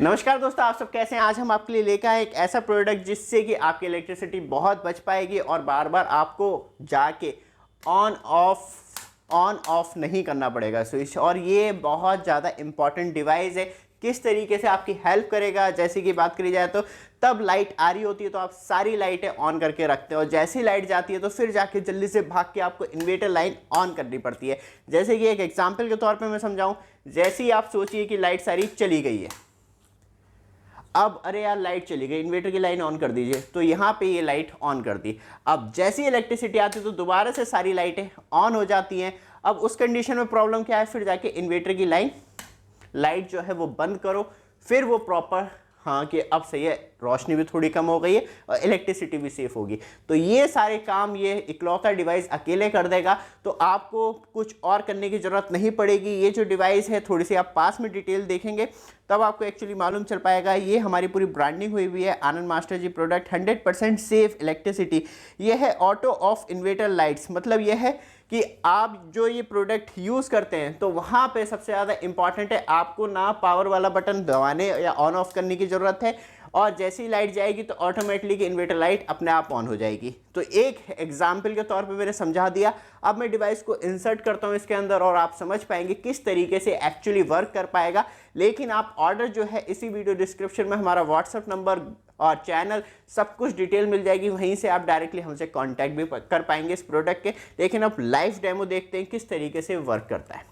नमस्कार दोस्तों, आप सब कैसे हैं। आज हम आपके लिए लेकर आए एक ऐसा प्रोडक्ट जिससे कि आपकी इलेक्ट्रिसिटी बहुत बच पाएगी और बार बार आपको जाके ऑन ऑफ नहीं करना पड़ेगा स्विच। और ये बहुत ज़्यादा इम्पॉर्टेंट डिवाइस है। किस तरीके से आपकी हेल्प करेगा, जैसे कि बात करी जाए तो तब लाइट आ रही होती है तो आप सारी लाइटें ऑन करके रखते हो और जैसी लाइट जाती है तो फिर जाके जल्दी से भाग के आपको इन्वर्टर लाइन ऑन करनी पड़ती है। जैसे कि एक एग्जांपल के तौर पे मैं समझाऊं, जैसे ही आप सोचिए कि लाइट सारी चली गई है, अब अरे यार लाइट चली गई, इन्वर्टर की लाइन ऑन कर दीजिए, तो यहाँ पे ये लाइट ऑन कर दी। अब जैसी इलेक्ट्रिसिटी आती है तो दोबारा से सारी लाइटें ऑन हो जाती हैं। अब उस कंडीशन में प्रॉब्लम क्या है, फिर जाके इन्वर्टर की लाइट जो है वो बंद करो, फिर वो प्रॉपर हाँ कि अब सही है, रोशनी भी थोड़ी कम हो गई है और इलेक्ट्रिसिटी भी सेफ होगी। तो ये सारे काम ये इकलौता डिवाइस अकेले कर देगा, तो आपको कुछ और करने की ज़रूरत नहीं पड़ेगी। ये जो डिवाइस है, थोड़ी सी आप पास में डिटेल देखेंगे तब आपको एक्चुअली मालूम चल पाएगा। ये हमारी पूरी ब्रांडिंग हुई हुई है आनंद मास्टर जी प्रोडक्ट, 100% सेफ इलेक्ट्रिसिटी। ये है ऑटो ऑफ इन्वर्टर लाइट्स। मतलब ये है कि आप जो ये प्रोडक्ट यूज़ करते हैं तो वहाँ पे सबसे ज़्यादा इंपॉर्टेंट है, आपको ना पावर वाला बटन दबाने या ऑन ऑफ करने की ज़रूरत है, और जैसी लाइट जाएगी तो ऑटोमेटिकली कि इन्वर्टर लाइट अपने आप ऑन हो जाएगी। तो एक एग्जाम्पल के तौर पे मैंने समझा दिया। अब मैं डिवाइस को इंसर्ट करता हूँ इसके अंदर और आप समझ पाएंगे किस तरीके से एक्चुअली वर्क कर पाएगा। लेकिन आप ऑर्डर जो है, इसी वीडियो डिस्क्रिप्शन में हमारा व्हाट्सअप नंबर और चैनल सब कुछ डिटेल मिल जाएगी, वहीं से आप डायरेक्टली हमसे कॉन्टैक्ट भी कर पाएंगे इस प्रोडक्ट के। लेकिन अब लाइव डेमो देखते हैं किस तरीके से वर्क करता है।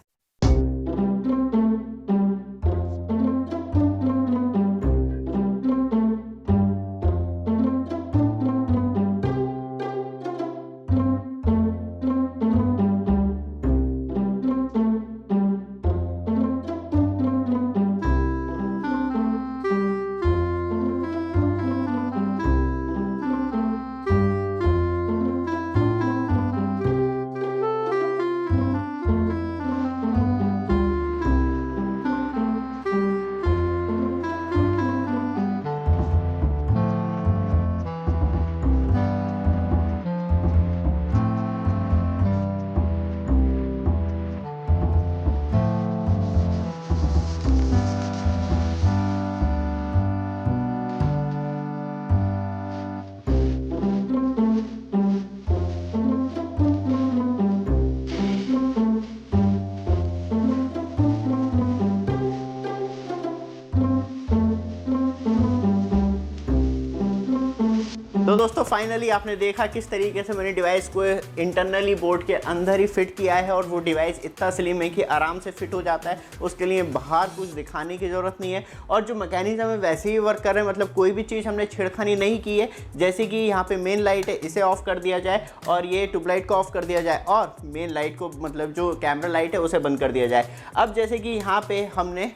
तो दोस्तों फाइनली आपने देखा किस तरीके से मैंने डिवाइस को इंटरनली बोर्ड के अंदर ही फिट किया है और वो डिवाइस इतना स्लिम है कि आराम से फिट हो जाता है। उसके लिए बाहर कुछ दिखाने की ज़रूरत नहीं है और जो मैकेनिज्म है वैसे ही वर्क कर रहे हैं। मतलब कोई भी चीज़ हमने छेड़खानी नहीं की है। जैसे कि यहाँ पे मेन लाइट है, इसे ऑफ कर दिया जाए और ये ट्यूबलाइट को ऑफ कर दिया जाए और मेन लाइट को, मतलब जो कैमरा लाइट है, उसे बंद कर दिया जाए। अब जैसे कि यहाँ पे हमने,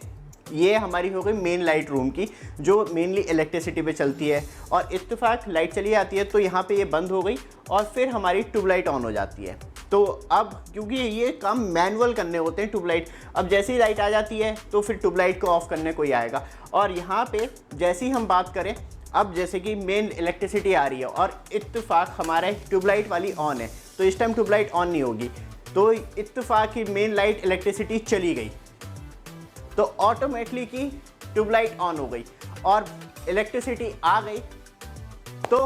ये हमारी हो गई मेन लाइट रूम की जो मेनली इलेक्ट्रिसिटी पे चलती है, और इत्तेफाक लाइट चली जाती है तो यहाँ पे ये बंद हो गई और फिर हमारी ट्यूबलाइट ऑन हो जाती है। तो अब क्योंकि ये काम मैनुअल करने होते हैं ट्यूबलाइट, अब जैसे ही लाइट आ जाती है तो फिर ट्यूबलाइट को ऑफ करने कोई आएगा। और यहाँ पे जैसी हम बात करें, अब जैसे कि मेन इलेक्ट्रिसिटी आ रही है और इत्तेफाक हमारे ट्यूबलाइट वाली ऑन है, तो इस टाइम ट्यूबलाइट ऑन नहीं होगी, तो इत्तेफाक ही मेन लाइट इलेक्ट्रिसिटी चली गई तो ऑटोमेटिकली की ट्यूबलाइट ऑन हो गई और इलेक्ट्रिसिटी आ गई तो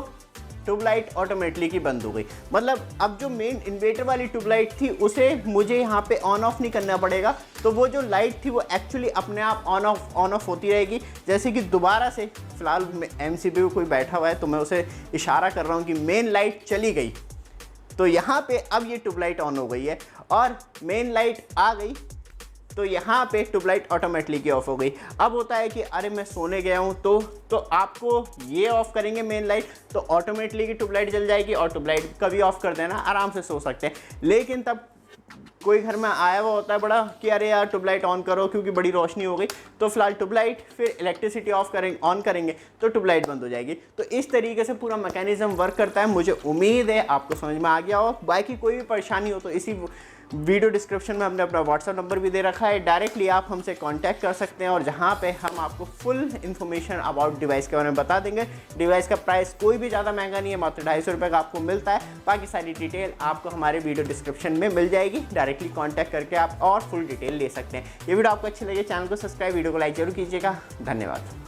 ट्यूबलाइट ऑटोमेटिकली की बंद हो गई। मतलब अब जो मेन इन्वर्टर वाली ट्यूबलाइट थी उसे मुझे यहाँ पे ऑन ऑफ नहीं करना पड़ेगा, तो वो जो लाइट थी वो एक्चुअली अपने आप ऑन ऑफ होती रहेगी। जैसे कि दोबारा से फ़िलहाल MCB में कोई बैठा हुआ है तो मैं उसे इशारा कर रहा हूँ कि मेन लाइट चली गई, तो यहाँ पे अब ये ट्यूबलाइट ऑन हो गई है और मेन लाइट आ गई तो यहाँ पे ट्यूबलाइट ऑटोमेटिकली की ऑफ हो गई। अब होता है कि अरे मैं सोने गया हूँ तो आपको ये ऑफ करेंगे मेन लाइट तो ऑटोमेटिकली की ट्यूबलाइट जल जाएगी और ट्यूबलाइट कभी ऑफ कर देना, आराम से सो सकते हैं। लेकिन तब कोई घर में आया हुआ होता है बड़ा कि अरे यार ट्यूबलाइट ऑन करो क्योंकि बड़ी रोशनी हो गई, तो फिलहाल ट्यूबलाइट फिर इलेक्ट्रिसिटी ऑन करेंगे तो ट्यूबलाइट बंद हो जाएगी। तो इस तरीके से पूरा मैकेनिज्म वर्क करता है। मुझे उम्मीद है आपको समझ में आ गया हो। बाकी कोई भी परेशानी हो तो इसी वीडियो डिस्क्रिप्शन में हमने अपना व्हाट्सअप नंबर भी दे रखा है, डायरेक्टली आप हमसे कांटेक्ट कर सकते हैं और जहां पे हम आपको फुल इन्फॉर्मेशन अबाउट डिवाइस के बारे में बता देंगे। डिवाइस का प्राइस कोई भी ज़्यादा महंगा नहीं है, मात्र 250 रुपये का आपको मिलता है। बाकी सारी डिटेल आपको हमारे वीडियो डिस्क्रिप्शन में मिल जाएगी, डायरेक्टली कॉन्टैक्ट करके आप और फुल डिटेल ले सकते हैं। ये वीडियो आपको अच्छी लगे, चैनल को सब्सक्राइब, वीडियो को लाइक जरूर कीजिएगा। धन्यवाद।